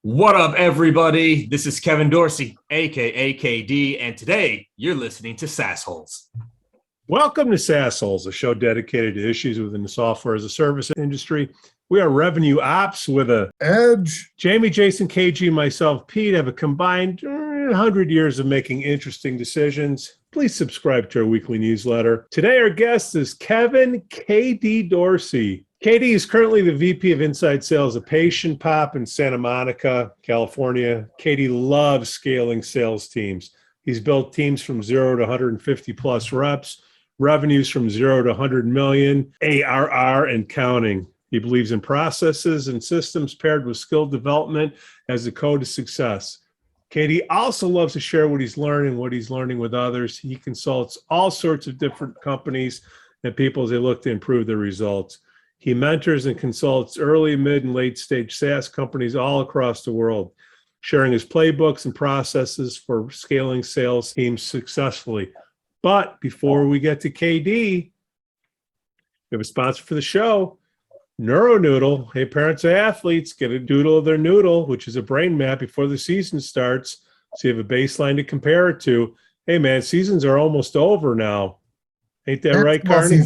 What up, everybody? This is Kevin Dorsey, aka KD, and today you're listening to SaasHoles. Welcome to SaasHoles, a show dedicated to issues within the software as a service industry. We are revenue ops with a edge. Jamie, Jason, KG, and myself, Pete, have a combined 100 years of making interesting decisions. Please subscribe to our weekly newsletter. Today, our guest is Kevin KD Dorsey. KD is currently the VP of Inside Sales at PatientPop in Santa Monica, California. KD loves scaling sales teams. He's built teams from 0 to 150 plus reps, revenues from 0 to 100 million, ARR and counting. He believes in processes and systems paired with skill development as the code to success. KD also loves to share what he's learning with others. He consults all sorts of different companies and people as they look to improve their results. He mentors and consults early, mid, and late stage SaaS companies all across the world, sharing his playbooks and processes for scaling sales teams successfully. But before we get to KD, we have a sponsor for the show, NeuroNoodle. Hey, parents of athletes, get a doodle of their noodle, which is a brain map before the season starts, so you have a baseline to compare it to. Hey, man, seasons are almost over now. Ain't that right, Carney?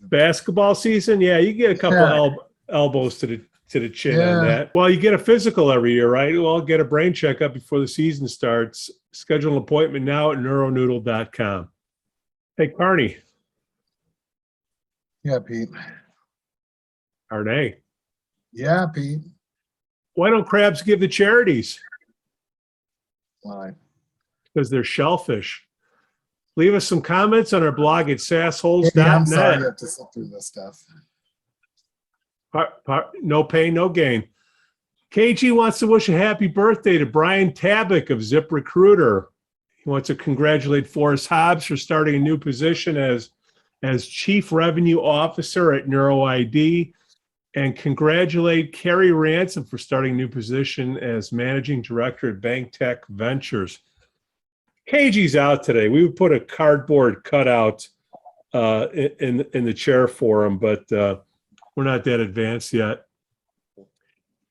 Basketball season. Yeah, you get a couple elbows to the chin on that. Well, you get a physical every year, right? Well, get a brain checkup before the season starts. Schedule an appointment now at neuronoodle.com. Hey, Carney. Yeah, Pete. Carney. Yeah, Pete. Why don't crabs give to charities? Why? Because they're shellfish. Leave us some comments on our blog at SaasHoles.net. Yeah, I'm sorry you have to sit through this stuff. No pain, no gain. KG wants to wish a happy birthday to Brian Tabak of ZipRecruiter. He wants to congratulate Forrest Hobbs for starting a new position as Chief Revenue Officer at NeuroID, and congratulate Carrie Ransom for starting a new position as Managing Director at BankTech Ventures. KG's out today. We would put a cardboard cutout in the chair for him, but we're not that advanced yet.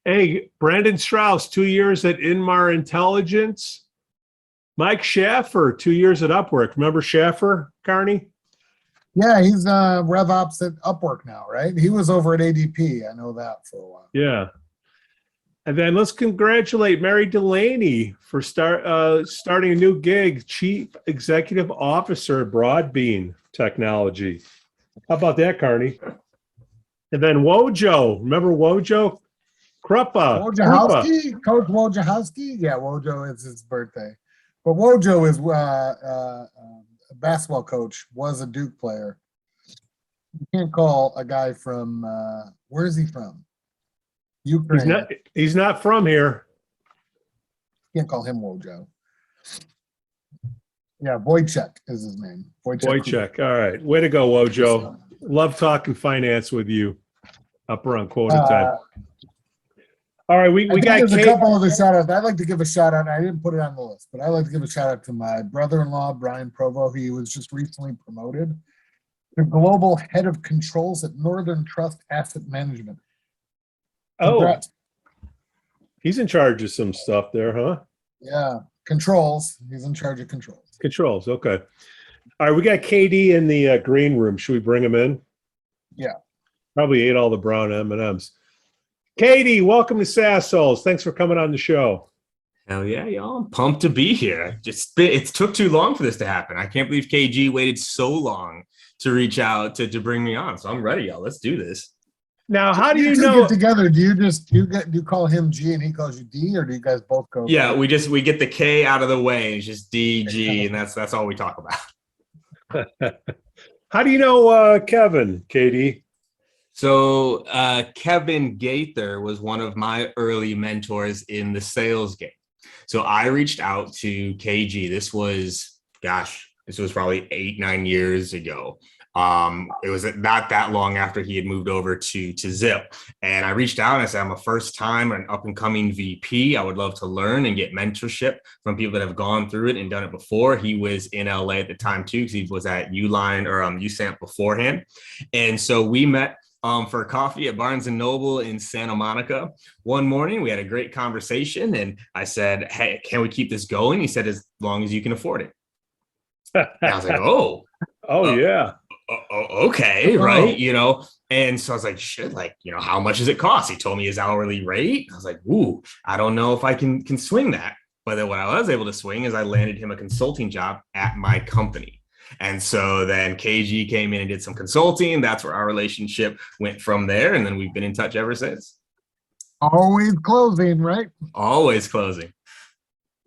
Hey, Brandon Strauss, 2 years at Inmar Intelligence. Mike Schaffer, 2 years at Upwork. Remember Schaffer, Carney? Yeah, he's RevOps at Upwork now, right? He was over at ADP. I know that for a while. Yeah. And then let's congratulate Mary Delaney for starting a new gig, Chief Executive Officer at Broadbean Technology. How about that, Carney? And then Wojo. Remember Wojo? Kruppa. Wojciechowski? Coach Wojciechowski? Yeah, Wojo is his birthday. But Wojo is a basketball coach, was a Duke player. You can't call a guy from, where is he from? Ukraine. He's not from here. Can't call him Wojo. Yeah, Wojciech is his name. Wojciech. All right. Way to go, Wojo. Love talking finance with you up around quota time. All right, we got there's a couple other shout outs. I'd like to give a shout out. I didn't put it on the list, but I'd like to give a shout out to my brother-in-law, Brian Provo. He was just recently promoted to Global Head of Controls at Northern Trust Asset Management. Congrats. Oh, he's in charge of some stuff there, huh? Yeah, controls. He's in charge of controls. Controls, okay. All right, we got KD in the green room. Should we bring him in? Yeah. Probably ate all the brown M&Ms. KD, welcome to SaasHoles. Thanks for coming on the show. Hell yeah, y'all. I'm pumped to be here. It took too long for this to happen. I can't believe KG waited so long to reach out to bring me on. So I'm ready, y'all. Let's do this. Now, how do you know? Get together. Do you call him G and he calls you D, or do you guys both go? Yeah, we get the K out of the way. It's just D, G, and that's all we talk about. How do you know Kevin, KD? So Kevin Gaither was one of my early mentors in the sales game. So I reached out to KG. This was probably 8-9 years ago. It was not that long after he had moved over to Zip. And I reached out and I said, I'm a first time and up and coming VP. I would love to learn and get mentorship from people that have gone through it and done it before. He was in LA at the time too, because he was at Uline or USAMP beforehand. And so we met for coffee at Barnes and Noble in Santa Monica. One morning, we had a great conversation, and I said, "Hey, can we keep this going?" He said, "As long as you can afford it." And I was like, "Oh, Oh, yeah. okay, right?" And so I was like, "Shit, like, how much does it cost?" He told me his hourly rate. I was like, "Ooh, I don't know if I can swing that." But then what I was able to swing is I landed him a consulting job at my company. And so then KG came in and did some consulting. That's where our relationship went from there. And then we've been in touch ever since. Always closing, right? Always closing.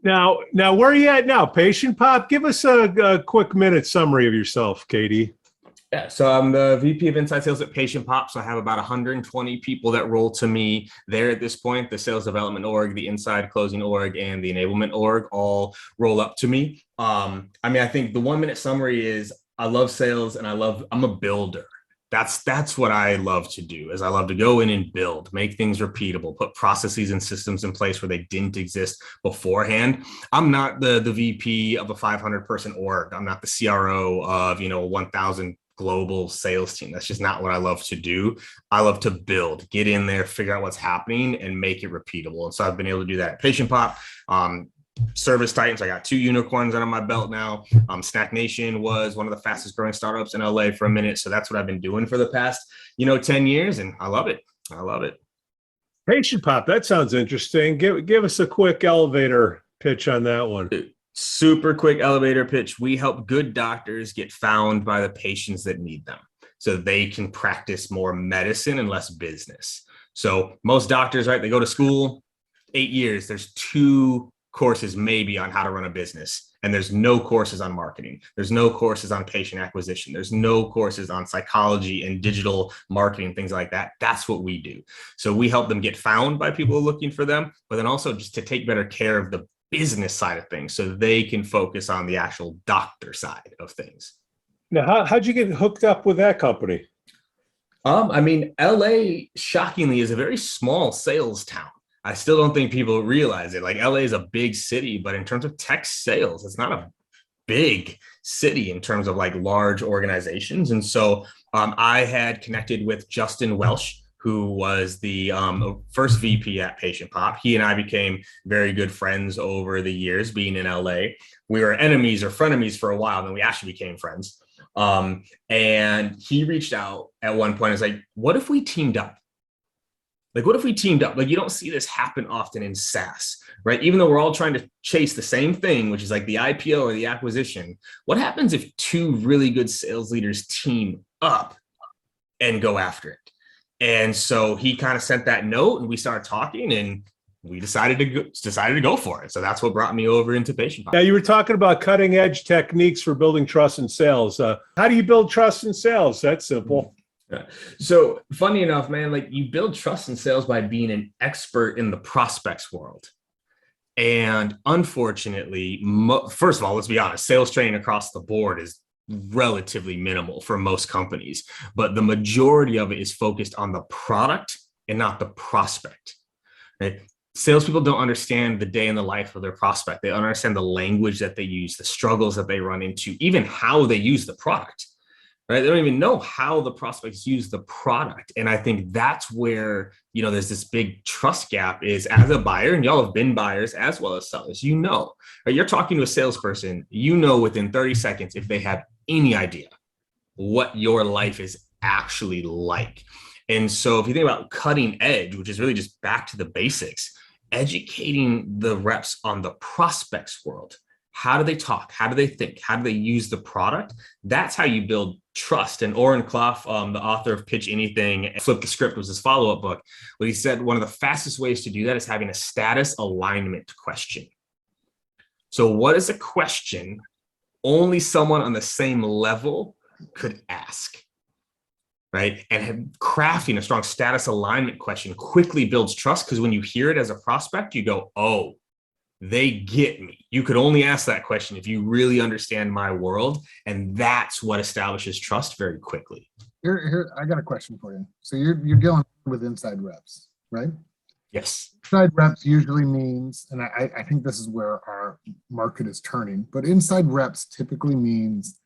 Now, where are you at now? PatientPop? Give us a quick minute summary of yourself, Katie. Yeah, so I'm the VP of Inside Sales at PatientPop. So I have about 120 people that roll to me there at this point. The sales development org, the inside closing org, and the enablement org all roll up to me. I think the 1 minute summary is I love sales and I'm a builder. That's what I love to do is I love to go in and build, make things repeatable, put processes and systems in place where they didn't exist beforehand. I'm not the VP of a 500 person org. I'm not the CRO of, 1,000 global sales team. That's just not what I love to do. I love to build, get in there, figure out what's happening and make it repeatable. And so I've been able to do that at PatientPop. Service Titans, I got 2 unicorns under my belt now. Snack Nation was one of the fastest growing startups in LA for a minute. So that's what I've been doing for the past, 10 years. And I love it. I love it. PatientPop, that sounds interesting. Give us a quick elevator pitch on that one. Super quick elevator pitch. We help good doctors get found by the patients that need them so they can practice more medicine and less business. So most doctors, right, they go to school 8 years. There's 2 courses maybe on how to run a business. And there's no courses on marketing. There's no courses on patient acquisition. There's no courses on psychology and digital marketing, things like that. That's what we do. So we help them get found by people looking for them, but then also just to take better care of the business side of things so they can focus on the actual doctor side of things. Now, how'd you get hooked up with that company? LA shockingly is a very small sales town. I still don't think people realize it. Like LA is a big city, but in terms of tech sales, it's not a big city in terms of like large organizations. And so I had connected with Justin Welsh, who was the first VP at PatientPop. He and I became very good friends over the years being in LA. We were enemies or frenemies for a while, then we actually became friends. And he reached out at one point and was like, what if we teamed up? Like, what if we teamed up? Like, you don't see this happen often in SaaS, right? Even though we're all trying to chase the same thing, which is like the IPO or the acquisition. What happens if 2 really good sales leaders team up and go after it? And so he kind of sent that note and we started talking and we decided to go for it. So that's what brought me over into PatientPop. Now, you were talking about cutting edge techniques for building trust in sales. How do you build trust in sales? That's simple. Yeah. So funny enough, man, like you build trust in sales by being an expert in the prospects world. And unfortunately, first of all, let's be honest, sales training across the board is relatively minimal for most companies, but the majority of it is focused on the product and not the prospect. Right? Salespeople don't understand the day in the life of their prospect. They don't understand the language that they use, the struggles that they run into, even how they use the product. Right? They don't even know how the prospects use the product. And I think that's where, there's this big trust gap is as a buyer, and y'all have been buyers as well as sellers, right? You're talking to a salesperson, within 30 seconds if they have any idea what your life is actually like. And so if you think about cutting edge, which is really just back to the basics, educating the reps on the prospects world. How do they talk? How do they think? How do they use the product? That's how you build trust. And Oren Clough, the author of Pitch Anything, Flip the Script was his follow-up book. But he said one of the fastest ways to do that is having a status alignment question. So what is a question only someone on the same level could ask? Right? And crafting a strong status alignment question quickly builds trust because when you hear it as a prospect, you go, oh, they get me. You could only ask that question if you really understand my world. And that's what establishes trust very quickly. Here, I got a question for you. So you're dealing with inside reps, right? Yes. Inside reps usually means, and I think this is where our market is turning, but inside reps typically means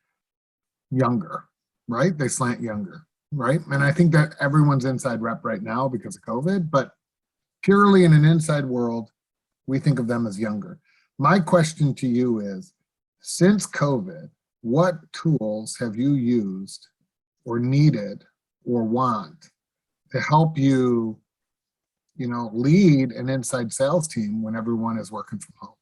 younger, right? They slant younger. right? And I think that everyone's inside rep right now because of COVID, but purely in an inside world, we think of them as younger. My question to you is, since COVID, what tools have you used or needed or want to help you, lead an inside sales team when everyone is working from home?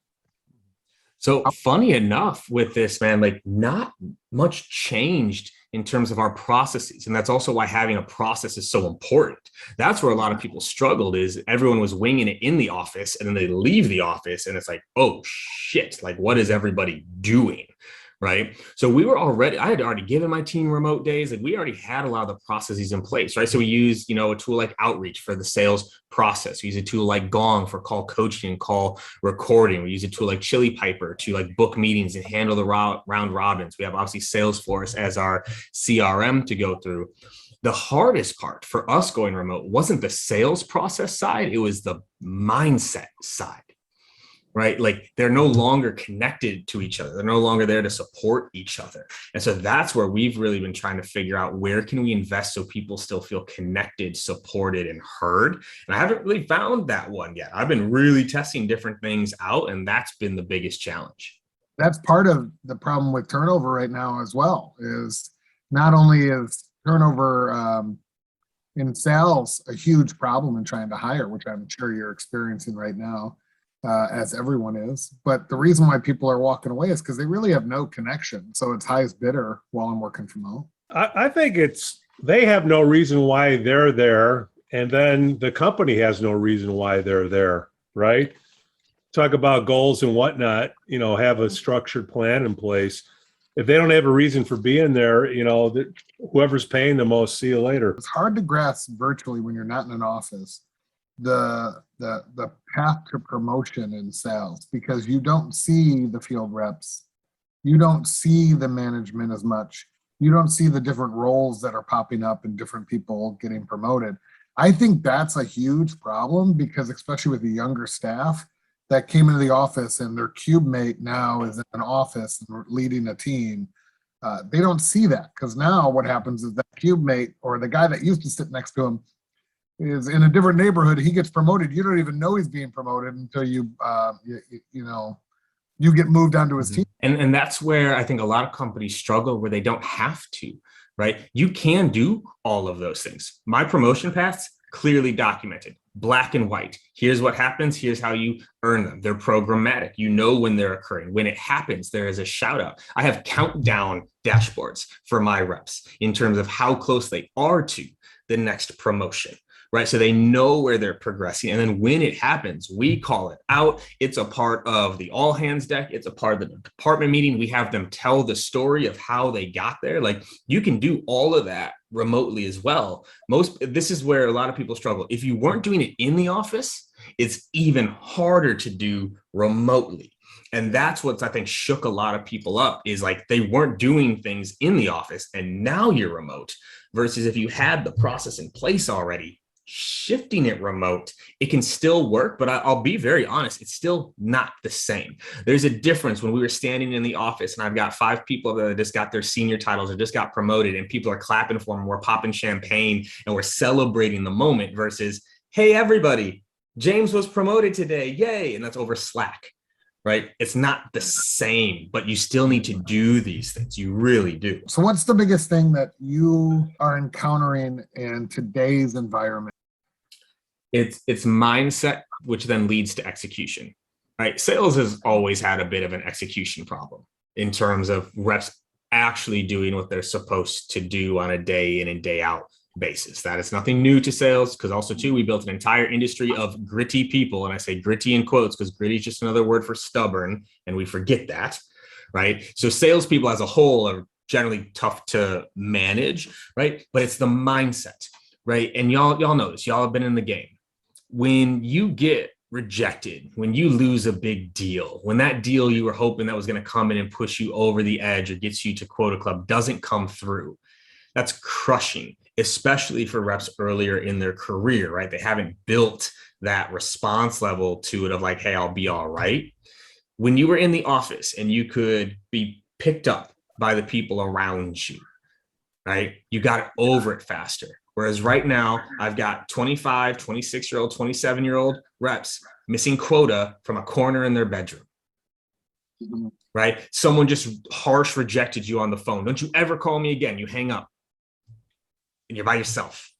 So funny enough with this, man, like not much changed in terms of our processes. And that's also why having a process is so important. That's where a lot of people struggled, is everyone was winging it in the office and then they leave the office and it's like, oh shit, like what is everybody doing? Right. So I had already given my team remote days. Like we already had a lot of the processes in place. Right. So we use, a tool like Outreach for the sales process. We use a tool like Gong for call coaching and call recording. We use a tool like Chili Piper to like book meetings and handle the round robins. We have obviously Salesforce as our CRM to go through. The hardest part for us going remote wasn't the sales process side. It was the mindset side. Right? Like they're no longer connected to each other. They're no longer there to support each other. And so that's where we've really been trying to figure out, where can we invest so people still feel connected, supported, and heard? And I haven't really found that one yet. I've been really testing different things out, and that's been the biggest challenge. That's part of the problem with turnover right now as well, is not only is turnover in sales a huge problem in trying to hire, which I'm sure you're experiencing right now, as everyone is. But the reason why people are walking away is because they really have no connection. So it's highest bidder while I'm working from home. I think they have no reason why they're there, and then the company has no reason why they're there, right? Talk about goals and whatnot, have a structured plan in place. If they don't have a reason for being there, whoever's paying the most, see you later. It's hard to grasp virtually when you're not in an office the path to promotion in sales, because you don't see the field reps, you don't see the management as much, you don't see the different roles that are popping up and different people getting promoted. I think that's a huge problem, because especially with the younger staff that came into the office and their cube mate now is in an office and leading a team, they don't see that, because now what happens is that cube mate or the guy that used to sit next to him is in a different neighborhood. He gets promoted. You don't even know he's being promoted until you get moved onto his team. And that's where I think a lot of companies struggle, where they don't have to, right? You can do all of those things. My promotion paths clearly documented, black and white. Here's what happens. Here's how you earn them. They're programmatic. You know when they're occurring. When it happens, there is a shout out. I have countdown dashboards for my reps in terms of how close they are to the next promotion. Right. So they know where they're progressing. And then when it happens, we call it out. It's a part of the all hands deck. It's a part of the department meeting. We have them tell the story of how they got there. Like you can do all of that remotely as well. This is where a lot of people struggle. If you weren't doing it in the office, it's even harder to do remotely. And that's what I think shook a lot of people up, is like they weren't doing things in the office and now you're remote, versus if you had the process in place already, shifting it remote, it can still work, but I'll be very honest, it's still not the same. There's a difference when we were standing in the office and I've got 5 people that just got their senior titles or just got promoted and people are clapping for them, we're popping champagne and we're celebrating the moment, versus, hey, everybody, James was promoted today, yay, and that's over Slack. Right? It's not the same, but you still need to do these things. You really do. So what's the biggest thing that you are encountering in today's environment? It's mindset, which then leads to execution, right? Sales has always had a bit of an execution problem in terms of reps actually doing what they're supposed to do on a day in and day out basis. That is nothing new to sales, because also too, we built an entire industry of gritty people. And I say gritty in quotes because gritty is just another word for stubborn. And we forget that, right? So salespeople as a whole are generally tough to manage, right? But it's the mindset, right? And y'all know this, y'all have been in the game. When you get rejected, when you lose a big deal, when that deal you were hoping that was going to come in and push you over the edge or gets you to quota club doesn't come through, that's crushing, especially for reps earlier in their career, right? They haven't built that response level to it of like, hey, I'll be all right. When you were in the office and you could be picked up by the people around you, right? You got over it faster. Whereas right now, I've got 25, 26-year-old, 27-year-old reps missing quota from a corner in their bedroom, right? Someone just harsh rejected you on the phone. Don't you ever call me again. You hang up and you're by yourself,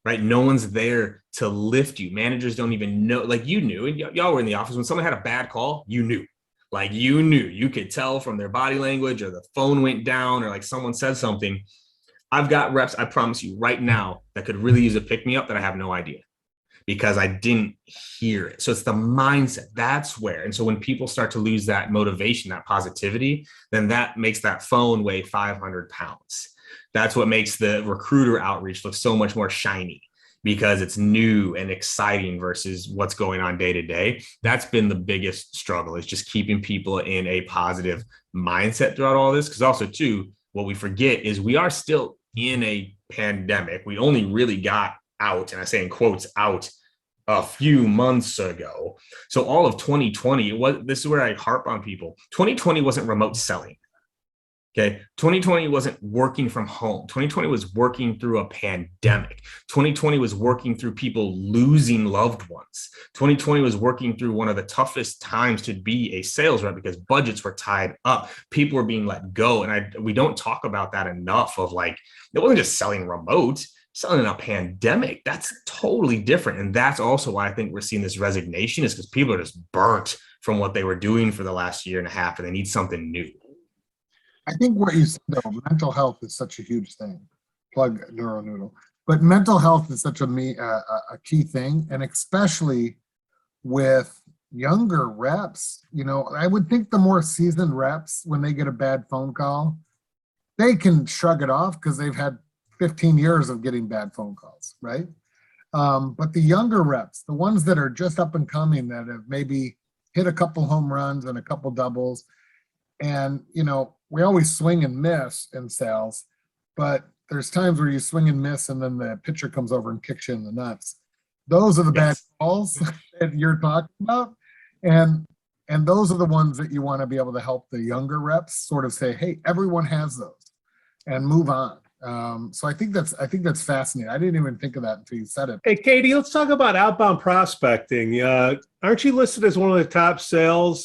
right? No one's there to lift you. Managers don't even know, like you knew, and y'all were in the office when someone had a bad call, you knew. Like you knew, you could tell from their body language or the phone went down or like someone said something. I've got reps, I promise you right now, that could really use a pick me up that I have no idea because I didn't hear it. So it's the mindset. That's where. And so when people start to lose that motivation, that positivity, then that makes that phone weigh 500 pounds. That's what makes the recruiter outreach look so much more shiny because it's new and exciting versus what's going on day to day. That's been the biggest struggle, is just keeping people in a positive mindset throughout all this. Because also too, what we forget is we are still in a pandemic. We only really got out, and I say in quotes, out a few months ago. So all of 2020, this is where I harp on people. 2020 wasn't remote selling. Okay. 2020 wasn't working from home. 2020 was working through a pandemic. 2020 was working through people losing loved ones. 2020 was working through one of the toughest times to be a sales rep because budgets were tied up. People were being let go. And we don't talk about that enough of like, it wasn't just selling remote, selling in a pandemic. That's totally different. And that's also why I think we're seeing this resignation, is because people are just burnt from what they were doing for the last year and a half and they need something new. I think what you said, though, mental health is such a huge thing. Plug NeuroNoodle. But mental health is such a key thing, and especially with younger reps. You know, I would think the more seasoned reps, when they get a bad phone call, they can shrug it off because they've had 15 years of getting bad phone calls, right? But the younger reps, the ones that are just up and coming, that have maybe hit a couple home runs and a couple doubles, and, you know, we always swing and miss in sales, but there's times where you swing and miss and then the pitcher comes over and kicks you in the nuts. Those are the bad calls that you're talking about. And those are the ones that you want to be able to help the younger reps sort of say, hey, everyone has those, and move on. So I think that's fascinating. I didn't even think of that until you said it. Hey, Katie, let's talk about outbound prospecting. Aren't you listed as one of the top sales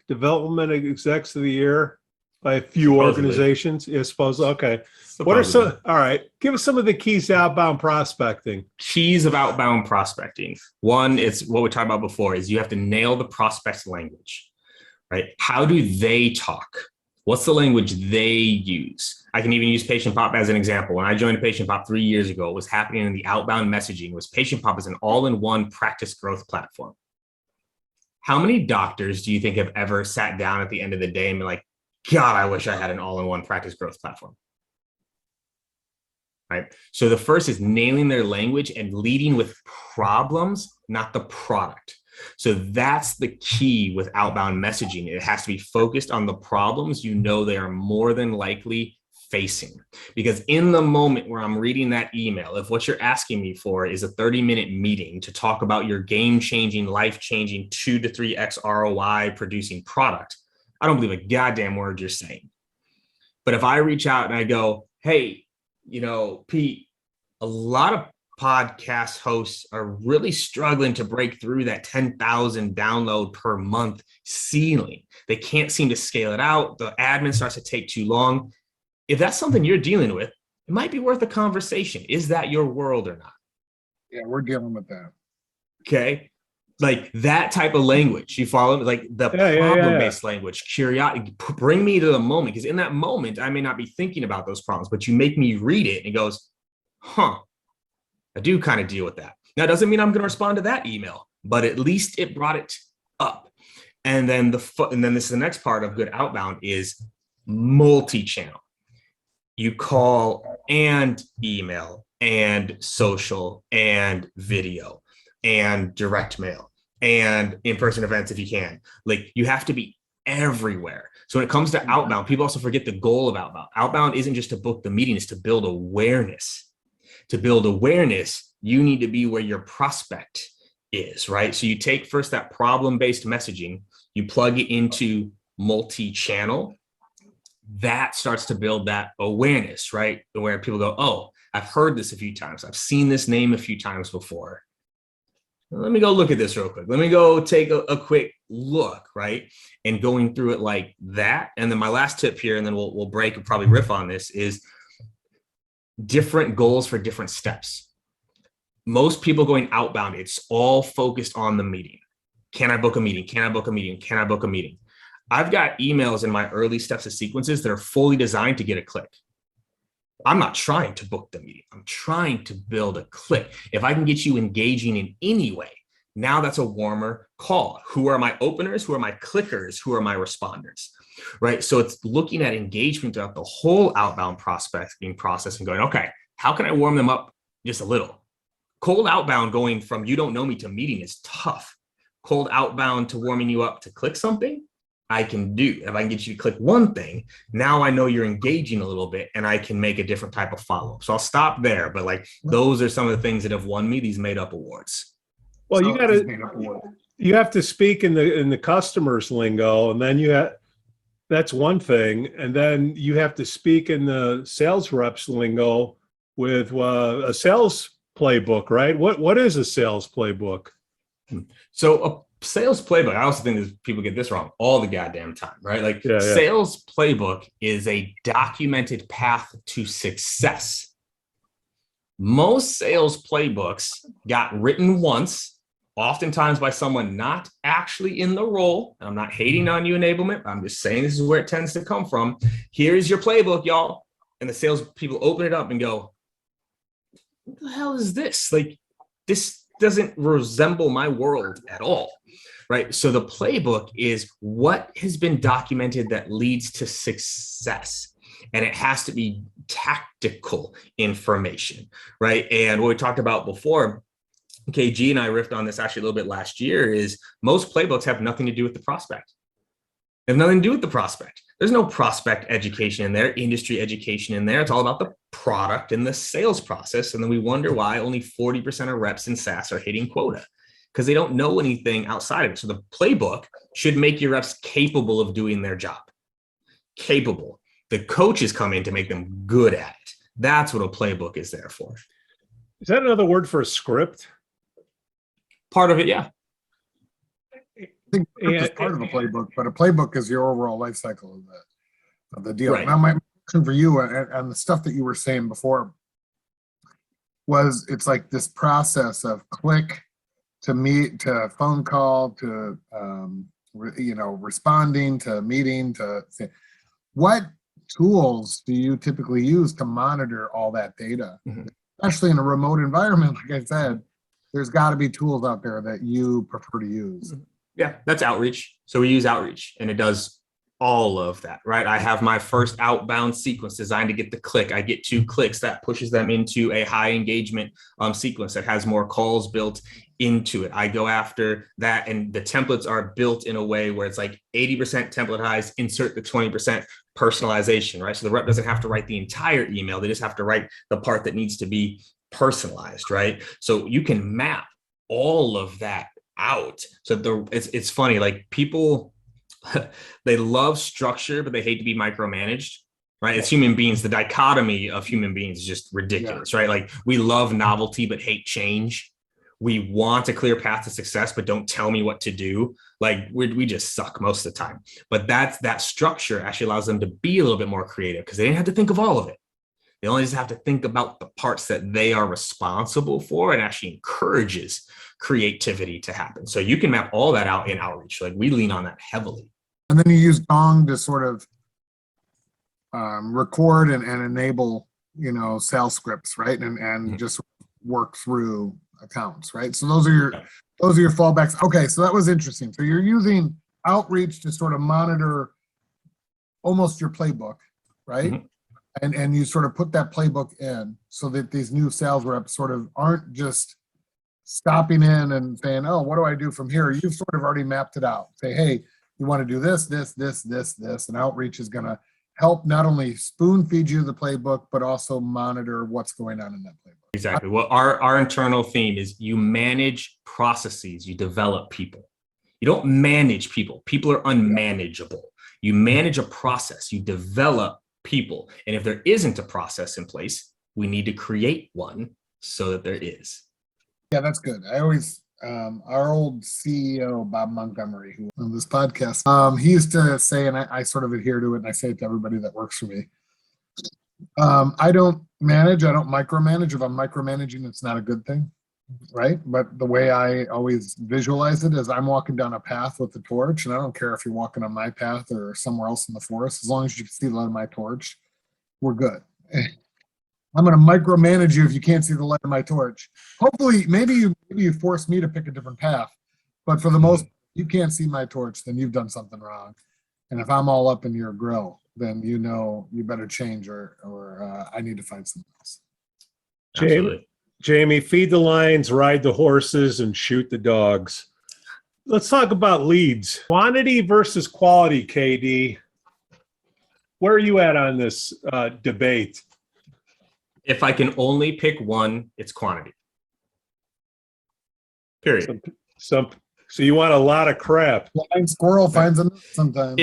development execs of the year by a few organizations? Yeah, suppose. Okay. What are some? All right. Give us some of the keys to outbound prospecting. Keys of outbound prospecting. One, it's what we talked about before, is you have to nail the prospect's language, right? How do they talk? What's the language they use? I can even use PatientPop as an example. When I joined PatientPop 3 years ago, what was happening in the outbound messaging was PatientPop is an all-in-one practice growth platform. How many doctors do you think have ever sat down at the end of the day and been like, God, I wish I had an all-in-one practice growth platform? Right. So the first is nailing their language and leading with problems, not the product. So that's the key with outbound messaging. It has to be focused on the problems you know they are more than likely facing. Because in the moment where I'm reading that email, if what you're asking me for is a 30-minute meeting to talk about your game-changing, life-changing 2 to 3x ROI producing product, I don't believe a goddamn word you're saying. But if I reach out and I go, hey, you know, Pete, a lot of podcast hosts are really struggling to break through that 10,000 download per month ceiling. They can't seem to scale it out. The admin starts to take too long. If that's something you're dealing with, it might be worth a conversation. Is that your world or not? Yeah, we're dealing with that. Okay. Like that type of language, you follow? Like the problem-based language, curiosity, bring me to the moment. Because in that moment, I may not be thinking about those problems, but you make me read it and it goes, huh, I do kind of deal with that. Now, it doesn't mean I'm going to respond to that email, but at least it brought it up. And then this is the next part of good outbound is multi-channel. You call and email and social and video and direct mail and in-person events if you can. Like you have to be everywhere. So when it comes to outbound, people also forget the goal of outbound. Outbound isn't just to book the meeting, it's to build awareness. To build awareness, you need to be where your prospect is, right? So you take first that problem-based messaging, you plug it into multi-channel, that starts to build that awareness, right? Where people go, oh, I've heard this a few times. I've seen this name a few times before. Let me go look at this real quick. Let me go take a quick look, right? And going through it like that. And then my last tip here, and then we'll break and probably riff on this, is different goals for different steps. Most people going outbound, it's all focused on the meeting. Can I book a meeting? Can I book a meeting? Can I book a meeting? I've got emails in my early steps of sequences that are fully designed to get a click. I'm not trying to book the meeting. I'm trying to build a click. If I can get you engaging in any way, now that's a warmer call. Who are my openers? Who are my clickers? Who are my responders? Right? So it's looking at engagement throughout the whole outbound prospecting process and going, okay, how can I warm them up just a little? Cold outbound going from you don't know me to meeting is tough. Cold outbound to warming you up to click something, I can do. If I can get you to click one thing, now I know you're engaging a little bit and I can make a different type of follow-up. So I'll stop there. But like, those are some of the things that have won me these made up awards. Well, you have to speak in the customer's lingo, and then that's one thing. And then you have to speak in the sales reps lingo with a sales playbook, right? What is a sales playbook? So a sales playbook, I also think that people get this wrong all the goddamn time, right? Like sales playbook is a documented path to success. Most sales playbooks got written once, oftentimes by someone not actually in the role. And I'm not hating on you, enablement. I'm just saying this is where it tends to come from. Here's your playbook, y'all. And the sales people open it up and go, what the hell is this? Like, this doesn't resemble my world at all, right? So the playbook is what has been documented that leads to success. And it has to be tactical information, right? And what we talked about before, KG and I riffed on this actually a little bit last year, is most playbooks have nothing to do with the prospect. They have nothing to do with the prospect. There's no prospect education in there, industry education in there. It's all about the product and the sales process. And then we wonder why only 40% of reps in SaaS are hitting quota, because they don't know anything outside of it. So the playbook should make your reps capable of doing their job. Capable. The coaches come in to make them good at it. That's what a playbook is there for. Is that another word for a script? Part of it, yeah. I think it's part of the playbook, but a playbook is your overall life cycle of the deal. Right. Now, my question for you and the stuff that you were saying before was, it's like this process of click to meet to phone call to responding to meeting to what tools do you typically use to monitor all that data, especially in a remote environment? Like I said, there's got to be tools out there that you prefer to use. Yeah, that's outreach. So we use outreach, and it does all of that, right? I have my first outbound sequence designed to get the click. I get 2 clicks, that pushes them into a high engagement sequence that has more calls built into it. I go after that, and the templates are built in a way where it's like 80% templatized, insert the 20% personalization, right? So the rep doesn't have to write the entire email. They just have to write the part that needs to be personalized, right? So you can map all of that out. So it's funny, like people, they love structure, but they hate to be micromanaged, right? It's human beings. The dichotomy of human beings is just ridiculous, right? Like we love novelty, but hate change. We want a clear path to success, but don't tell me what to do. Like we just suck most of the time. But that structure actually allows them to be a little bit more creative, because they didn't have to think of all of it. They only just have to think about the parts that they are responsible for, and actually encourages creativity to happen. So you can map all that out in outreach. Like we lean on that heavily. And then you use Gong to sort of record and enable, sales scripts, right? And just work through accounts, right? So those are your fallbacks. Okay, so that was interesting. So you're using outreach to sort of monitor almost your playbook, right? And you sort of put that playbook in so that these new sales reps sort of aren't just stopping in and saying, oh, what do I do from here? You've sort of already mapped it out. Say, hey, you want to do this, this, this, this, this, and outreach is going to help not only spoon feed you the playbook, but also monitor what's going on in that playbook. Exactly. Well, our internal theme is you manage processes, you develop people. You don't manage people. People are unmanageable. You manage a process, you develop people. And if there isn't a process in place, we need to create one so that there is. Yeah, that's good. I always, our old CEO, Bob Montgomery, who on this podcast, he used to say, and I sort of adhere to it, and I say it to everybody that works for me. I don't micromanage. If I'm micromanaging, it's not a good thing, right? But the way I always visualize it is I'm walking down a path with the torch, and I don't care if you're walking on my path or somewhere else in the forest, as long as you can see the light of my torch, we're good. I'm going to micromanage you if you can't see the light of my torch. Hopefully, maybe you force me to pick a different path, but for the most, you can't see my torch, then you've done something wrong. And if I'm all up in your grill, then you know you better change, or I need to find something else. Jamie, feed the lions, ride the horses, and shoot the dogs. Let's talk about leads. Quantity versus quality, KD. Where are you at on this debate? If I can only pick one, it's quantity. Period. So you want a lot of crap. Blind squirrel finds a nut sometimes.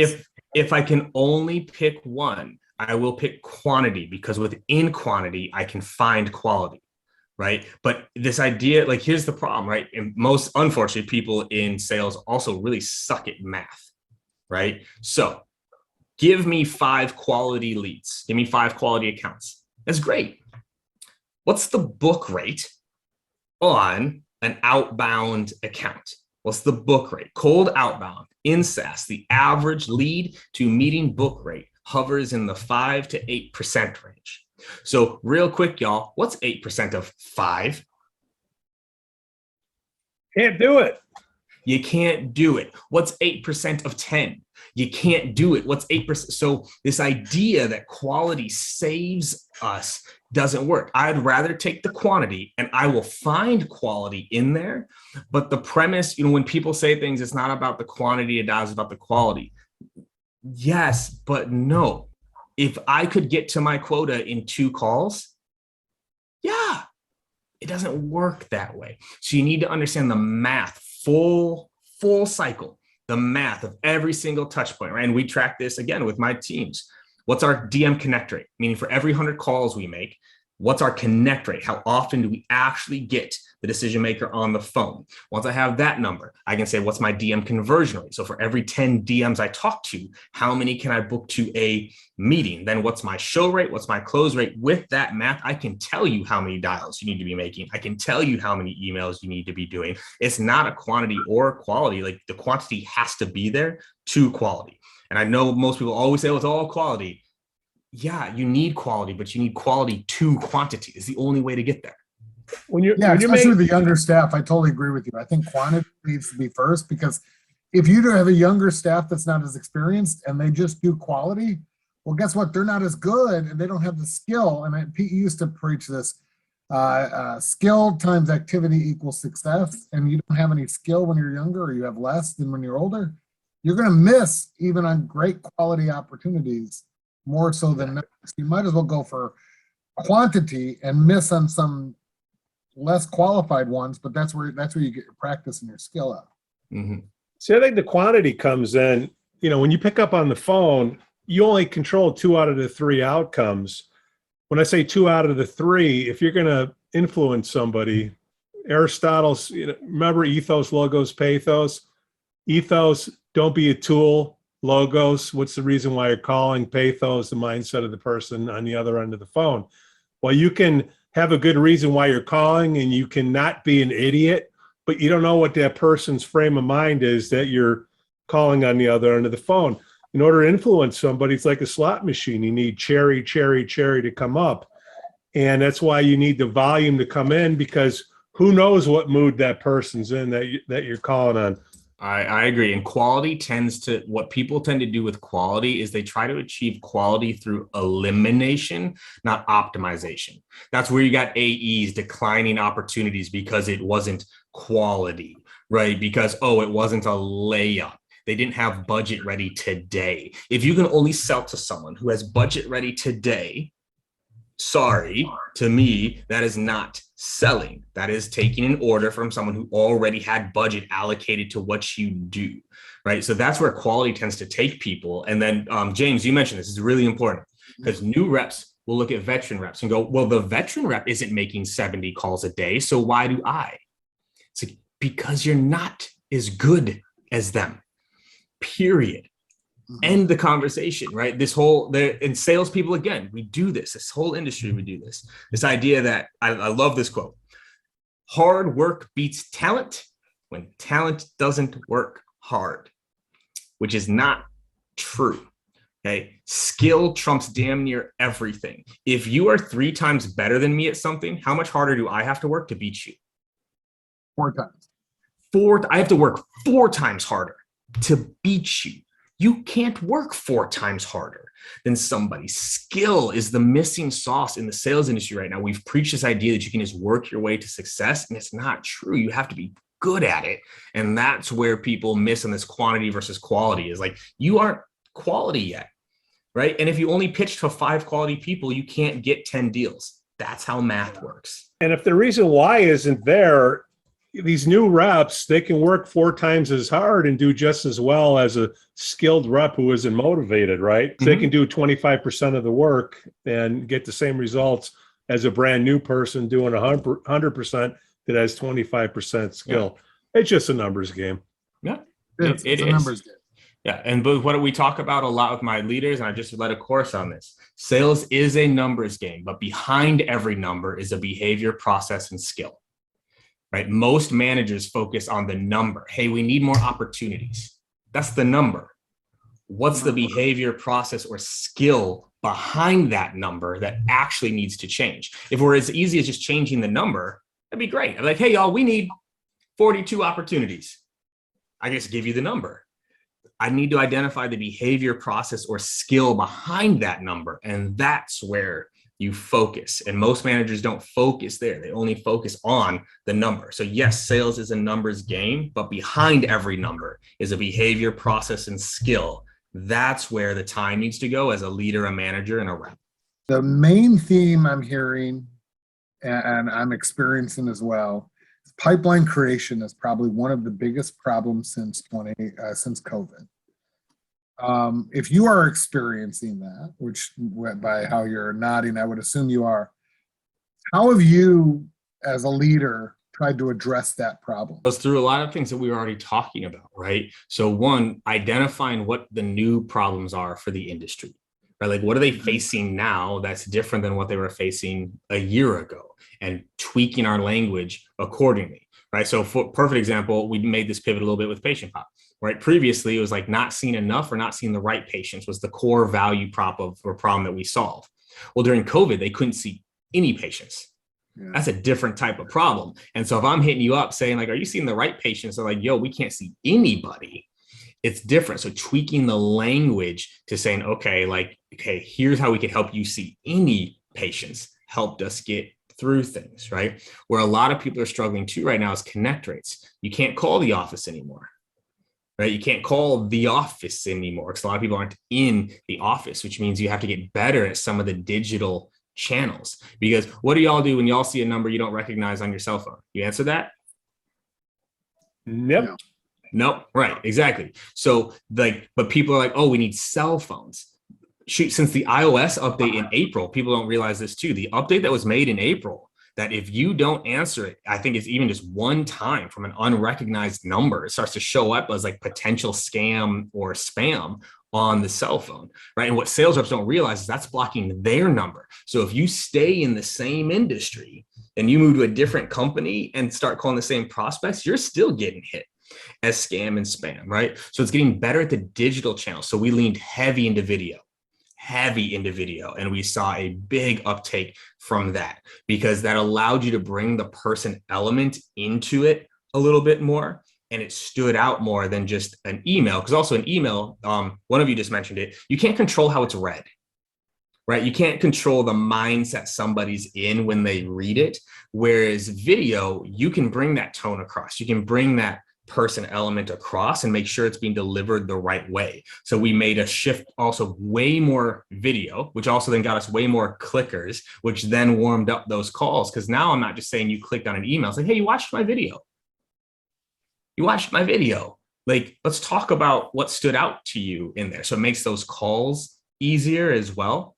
If I can only pick one, I will pick quantity, because within quantity, I can find quality, right? But this idea, like, here's the problem, right? And most, unfortunately, people in sales also really suck at math, right? So give me 5 quality leads. Give me 5 quality accounts. That's great. What's the book rate on an outbound account? What's the book rate? Cold outbound in SaaS, the average lead to meeting book rate hovers in the 5 to 8% range. So real quick, y'all, what's 8% of 5? Can't do it. You can't do it. What's 8% of 10? You can't do it. What's 8%? So this idea that quality saves us doesn't work. I'd rather take the quantity, and I will find quality in there. But the premise, when people say things, it's not about the quantity, it's about the quality. Yes, but no. If I could get to my quota in 2 calls, yeah, it doesn't work that way. So you need to understand the math, full cycle, the math of every single touch point, right? And we track this again with my teams. What's our DM connect rate? Meaning for every 100 calls we make, what's our connect rate? How often do we actually get the decision maker on the phone? Once I have that number, I can say, what's my DM conversion rate? So for every 10 DMs I talk to, how many can I book to a meeting? Then what's my show rate? What's my close rate? With that math, I can tell you how many dials you need to be making. I can tell you how many emails you need to be doing. It's not a quantity or quality. Like, the quantity has to be there to quality. And I know most people always say, well, it's all quality. Yeah, you need quality, but you need quality to quantity. Is the only way to get there. Especially with the younger staff, I totally agree with you. I think quantity needs to be first, because if you have a younger staff that's not as experienced and they just do quality, well, guess what? They're not as good, and they don't have the skill. And Pete used to preach this: skill times activity equals success. And you don't have any skill when you're younger, or you have less than when you're older, you're going to miss even on great quality opportunities more so than not. You might as well go for quantity and miss on some less qualified ones, but that's where you get your practice and your skill out. Mm-hmm. See, I think the quantity comes in, when you pick up on the phone, you only control 2 out of the 3 outcomes. When I say 2 out of the 3, if you're going to influence somebody, Aristotle's, remember ethos, logos, pathos. Ethos, don't be a tool. Logos, what's the reason why you're calling? Pathos, the mindset of the person on the other end of the phone. Well, you can have a good reason why you're calling, and you cannot be an idiot, but you don't know what that person's frame of mind is that you're calling on the other end of the phone. In order to influence somebody, it's like a slot machine. You need cherry to come up. And that's why you need the volume to come in, because who knows what mood that person's in that you're calling on. I agree. And what people tend to do with quality is they try to achieve quality through elimination, not optimization. That's where you got AEs declining opportunities because it wasn't quality, right? Because, it wasn't a layup. They didn't have budget ready today. If you can only sell to someone who has budget ready today, sorry, to me, that is not selling. That is taking an order from someone who already had budget allocated to what you do, right? So that's where quality tends to take people. And then James, you mentioned this is really important because new reps will look at veteran reps and go, well, the veteran rep isn't making 70 calls a day, so why do I? It's like, because you're not as good as them, period. End the conversation, right? This whole, and salespeople, again, we do this whole industry, we do this idea that I love this quote: hard work beats talent when talent doesn't work hard, which is not true. Okay. Skill trumps damn near everything. If you are 3 times better than me at something, how much harder do I have to work to beat you? 4 times. I have to work 4 times harder to beat you. You can't work 4 times harder than somebody. Skill is the missing sauce in the sales industry right now. We've preached this idea that you can just work your way to success, and it's not true. You have to be good at it. And that's where people miss on this quantity versus quality, is like, you aren't quality yet, right? And if you only pitch to 5 quality people, you can't get 10 deals. That's how math works. And if the reason why isn't there, these new reps, they can work 4 times as hard and do just as well as a skilled rep who isn't motivated, right? So they can do 25% of the work and get the same results as a brand new person doing 100% that has 25% skill. Yeah. It's just a numbers game. Yeah, it's a numbers game. Yeah, and but what we talk about a lot with my leaders, and I just led a course on this, sales is a numbers game, but behind every number is a behavior, process, and skill. Right? Most managers focus on the number. Hey, we need more opportunities. That's the number. What's the behavior, process, or skill behind that number that actually needs to change? If we're as easy as just changing the number, that'd be great. I'm like, hey, y'all, we need 42 opportunities. I just give you the number. I need to identify the behavior, process, or skill behind that number. And that's where you focus. And most managers don't focus there. They only focus on the number. So yes, sales is a numbers game, but behind every number is a behavior, process, and skill. That's where the time needs to go as a leader, a manager, and a rep. The main theme I'm hearing and I'm experiencing as well, pipeline creation is probably one of the biggest problems since COVID. If you are experiencing that, which by how you're nodding, I would assume you are, how have you as a leader tried to address that problem? It was through a lot of things that we were already talking about, right? So one, identifying what the new problems are for the industry, right? Like, what are they facing now that's different than what they were facing a year ago, and tweaking our language accordingly, right? So for perfect example, we made this pivot a little bit with PatientPop. Right. Previously, it was like not seeing enough or not seeing the right patients was the core value prop of or problem that we solve. Well, during COVID, they couldn't see any patients. Yeah. That's a different type of problem. And so if I'm hitting you up saying like, are you seeing the right patients? They're like, yo, we can't see anybody. It's different. So tweaking the language to saying, okay, here's how we can help you see any patients helped us get through things, right? Where a lot of people are struggling too right now is connect rates. You can't call the office anymore. Right? You can't call the office anymore because a lot of people aren't in the office, which means you have to get better at some of the digital channels. Because what do y'all do when y'all see a number you don't recognize on your cell phone? You answer that? Nope. Nope. Right. Exactly. So but people are like, oh, we need cell phones. Shoot, since the iOS update in April, people don't realize this too. The update that was made in April, that if you don't answer it, I think it's even just one time from an unrecognized number, it starts to show up as like potential scam or spam on the cell phone, right? And what sales reps don't realize is that's blocking their number. So if you stay in the same industry and you move to a different company and start calling the same prospects, you're still getting hit as scam and spam, right? So it's getting better at the digital channel. So we leaned heavy into video. And we saw a big uptake from that because that allowed you to bring the person element into it a little bit more, and it stood out more than just an email. Because also an email, one of you just mentioned it, you can't control how it's read, right? You can't control the mindset somebody's in when they read it, whereas video, you can bring that tone across, you can bring that person element across and make sure it's being delivered the right way. So we made a shift, also way more video, which also then got us way more clickers, which then warmed up those calls. Because now I'm not just saying you clicked on an email. It's like, hey, you watched my video. You watched my video. Like, let's talk about what stood out to you in there. So it makes those calls easier as well.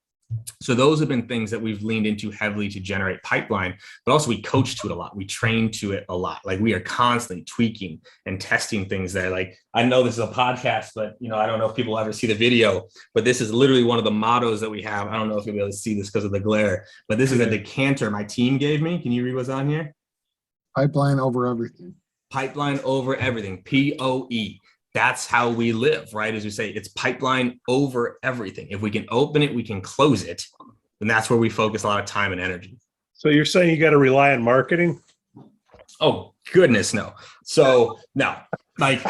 So those have been things that we've leaned into heavily to generate pipeline, but also we coach to it a lot. We train to it a lot. Like we are constantly tweaking and testing things there. Like I know this is a podcast, but I don't know if people ever see the video, but this is literally one of the mottos that we have. I don't know if you'll be able to see this because of the glare, but this is a decanter my team gave me. Can you read what's on here? Pipeline over everything. Pipeline over everything. POE. That's how we live, right? As we say, it's pipeline over everything. If we can open it, we can close it. And that's where we focus a lot of time and energy. So you're saying you got to rely on marketing? Oh, goodness, no. So no, like,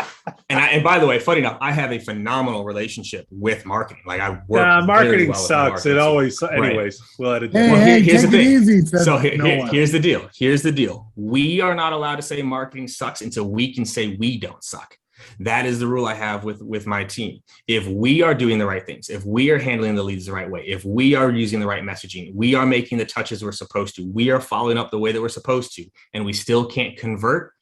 and by the way, funny enough, I have a phenomenal relationship with marketing. Like I work. Marketing well sucks. It always, anyways, right. We'll edit that. Hey, here's the thing. Easy, so here's the deal. Here's the deal. We are not allowed to say marketing sucks until we can say we don't suck. That is the rule I have with my team. If we are doing the right things, if we are handling the leads the right way, if we are using the right messaging, we are making the touches we're supposed to, we are following up the way that we're supposed to, and we still can't convert,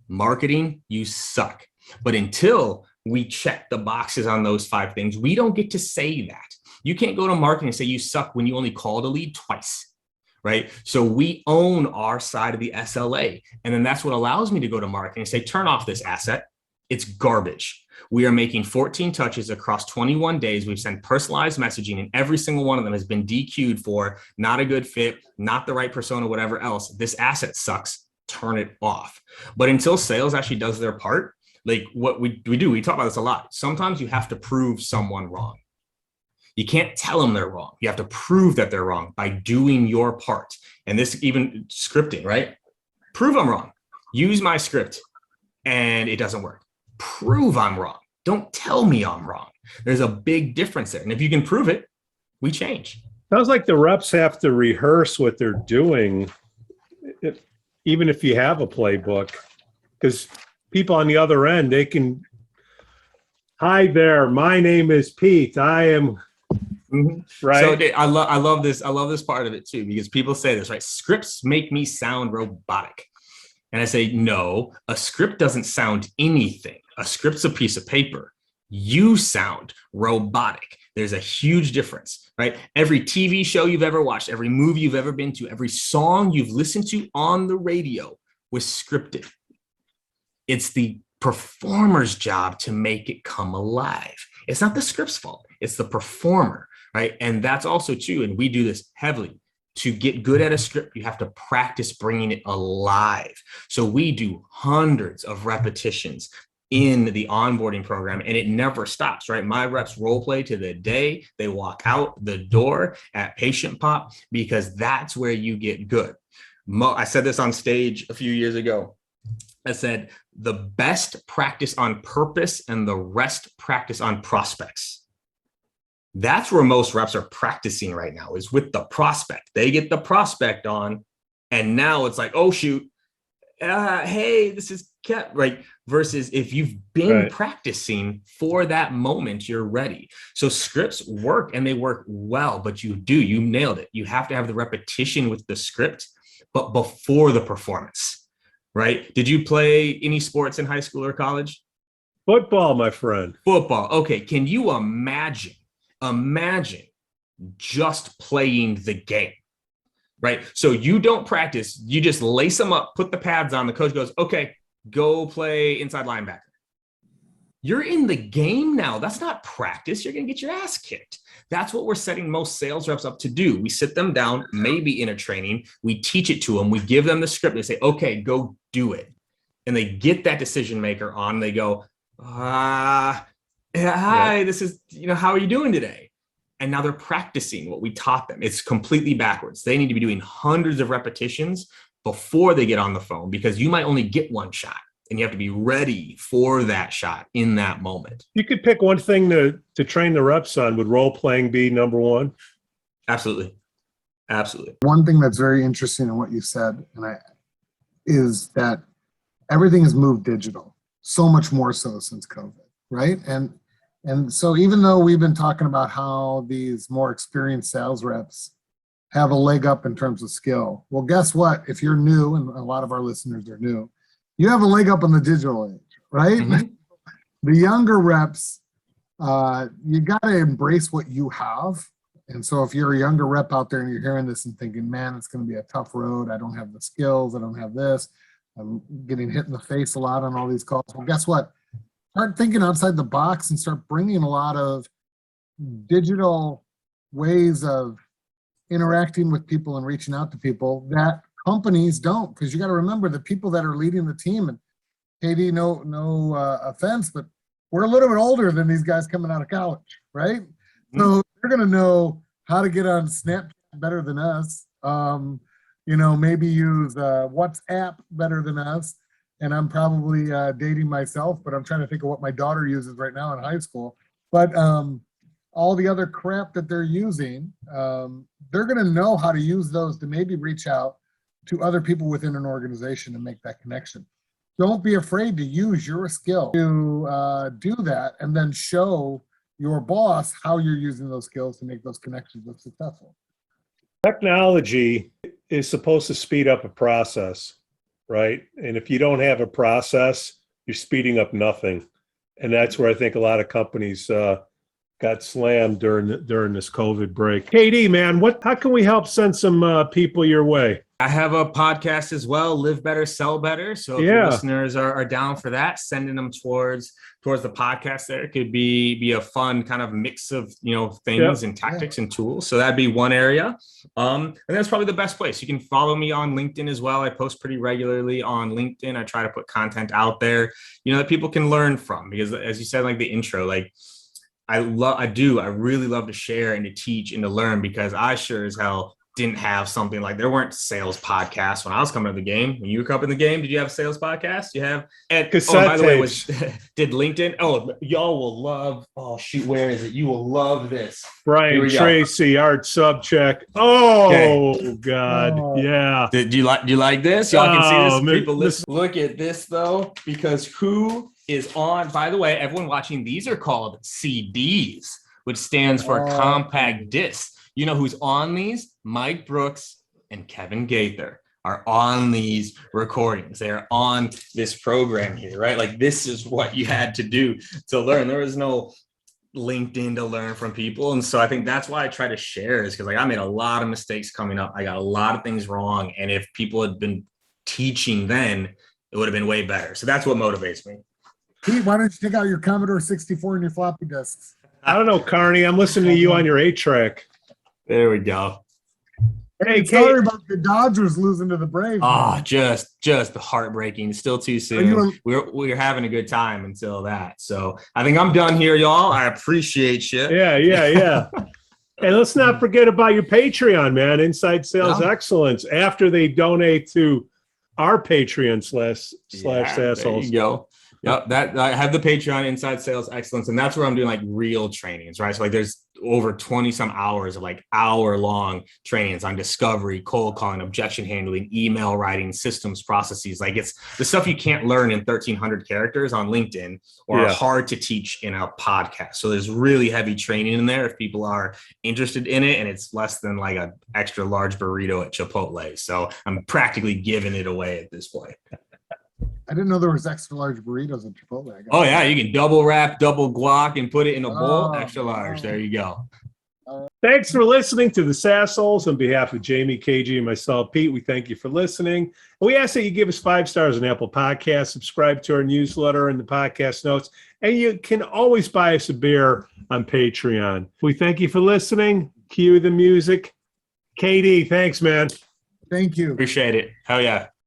marketing, you suck. But until we check the boxes on those 5 things, we don't get to say that. You can't go to marketing and say you suck when you only called a lead twice. Right. So we own our side of the SLA. And then that's what allows me to go to marketing and say, turn off this asset. It's garbage. We are making 14 touches across 21 days. We've sent personalized messaging and every single one of them has been DQ'd for not a good fit, not the right persona, whatever else. This asset sucks. Turn it off. But until sales actually does their part, like what we do, we talk about this a lot. Sometimes you have to prove someone wrong. You can't tell them they're wrong. You have to prove that they're wrong by doing your part. And this even scripting, right? Prove I'm wrong. Use my script and it doesn't work. Prove I'm wrong. Don't tell me I'm wrong. There's a big difference there. And if you can prove it, we change. Sounds like the reps have to rehearse what they're doing, even if you have a playbook, because people on the other end, they can, hi there, my name is Pete. I am, right? So I love this. I love this part of it too, because people say this, right? Scripts make me sound robotic. And I say, no, a script doesn't sound anything. A script's a piece of paper. You sound robotic. There's a huge difference, right? Every TV show you've ever watched, every movie you've ever been to, every song you've listened to on the radio was scripted. It's the performer's job to make it come alive. It's not the script's fault. It's the performer, right? And that's also true. And we do this heavily. To get good at a script, you have to practice bringing it alive. So we do hundreds of repetitions in the onboarding program and it never stops, right? My reps role play to the day they walk out the door at PatientPop because that's where you get good. I said this on stage a few years ago. I said, the best practice on purpose and the rest practice on prospects. That's where most reps are practicing right now, is with the prospect. They get the prospect on, and now it's like, oh, shoot. Hey, this is kept right. Versus if you've been practicing for that moment, you're ready. So scripts work and they work well, but you nailed it. You have to have the repetition with the script, but before the performance, right? Did you play any sports in high school or college? Football, my friend. Football. Okay. Can you imagine just playing the game, right? So you don't practice, you just lace them up, put the pads on, the coach goes, okay, go play inside linebacker. You're in the game now. That's not practice. You're going to get your ass kicked. That's what we're setting most sales reps up to do. We sit them down, maybe in a training, we teach it to them, we give them the script, they say, okay, go do it. And they get that decision maker on, they go, hi, this is, how are you doing today? And now they're practicing what we taught them. It's completely backwards. They need to be doing hundreds of repetitions before they get on the phone, because you might only get one shot and you have to be ready for that shot in that moment. You could pick one thing to train the reps on. Would role playing be number one? Absolutely. Absolutely. One thing that's very interesting in what you said, is that everything is moved digital. so much more so since COVID, right? And so even though we've been talking about how these more experienced sales reps have a leg up in terms of skill, well, guess what? If you're new, and a lot of our listeners are new, you have a leg up in the digital age, right? Mm-hmm. The younger reps, you got to embrace what you have. And so if you're a younger rep out there and you're hearing this and thinking, man, it's going to be a tough road. I don't have the skills. I don't have this. I'm getting hit in the face a lot on all these calls. Well, guess what? Start thinking outside the box and start bringing a lot of digital ways of interacting with people and reaching out to people that companies don't. Because you got to remember the people that are leading the team, and KD, no offense, but we're a little bit older than these guys coming out of college, right? Mm-hmm. So they're going to know how to get on Snapchat better than us. Maybe use WhatsApp better than us. And I'm probably dating myself, but I'm trying to think of what my daughter uses right now in high school. But all the other crap that they're using, they're going to know how to use those to maybe reach out to other people within an organization and make that connection. Don't be afraid to use your skill to do that and then show your boss how you're using those skills to make those connections look successful. Technology is supposed to speed up a process, right? And if you don't have a process, you're speeding up nothing. And that's where I think a lot of companies got slammed during this COVID break. KD, man, how can we help send some people your way? I have a podcast as well, Live Better, Sell Better. So if your listeners are down for that, sending them towards the podcast there could be a fun kind of mix of, things and tactics and tools. So that'd be one area. And that's probably the best place. You can follow me on LinkedIn as well. I post pretty regularly on LinkedIn. I try to put content out there, that people can learn from, because as you said, like the intro, like I really love to share and to teach and to learn, because I sure as hell didn't have something like, there weren't sales podcasts when I was coming to the game. When you were coming to the game, did you have a sales podcast? You have? And by the way, did LinkedIn? Oh, y'all will love. Oh shoot, where is it? You will love this. Brian Tracy, Art Subcheck. Oh okay. God, yeah. Do you like this? Y'all can see this. People, listen. Look at this though, because who is on? By the way, everyone watching, these are called CDs, which stands for compact disc. You know who's on these? Mike Brooks and Kevin Gaither are on these recordings. They are on this program here, right? Like, this is what you had to do to learn. There was no LinkedIn to learn from people. And so I think that's why I try to share, is because I made a lot of mistakes coming up. I got a lot of things wrong. And if people had been teaching then, it would have been way better. So that's what motivates me. Pete, why don't you take out your Commodore 64 and your floppy disks? I don't know, Carney. I'm listening to you on your 8-track. There we go. Hey, sorry about the Dodgers losing to the Braves. Oh, just heartbreaking. Still too soon. We're having a good time until that. So I think I'm done here, y'all. I appreciate you. Yeah. And let's not forget about your Patreon, man. Inside Sales Excellence. After they donate to our Patreon slash SaasHoles. There you go. Yep, that I have the Patreon Inside Sales Excellence, and that's where I'm doing like real trainings, right? So like there's over 20 some hours of like hour-long trainings on discovery, cold calling, objection handling, email writing, systems, processes. Like, it's the stuff you can't learn in 1,300 characters on LinkedIn, or are hard to teach in a podcast. So there's really heavy training in there if people are interested in it, and it's less than like an extra large burrito at Chipotle. So I'm practically giving it away at this point. I didn't know there was extra large burritos at Chipotle. Oh yeah, you can double wrap, double guac, and put it in a bowl. Extra large. There you go. Thanks for listening to the SaasHoles. On behalf of Jamie, KG, and myself, Pete, we thank you for listening. And we ask that you give us 5 stars on Apple Podcasts, subscribe to our newsletter and the podcast notes, and you can always buy us a beer on Patreon. We thank you for listening. Cue the music. KD, thanks, man. Thank you. Appreciate it. Hell yeah.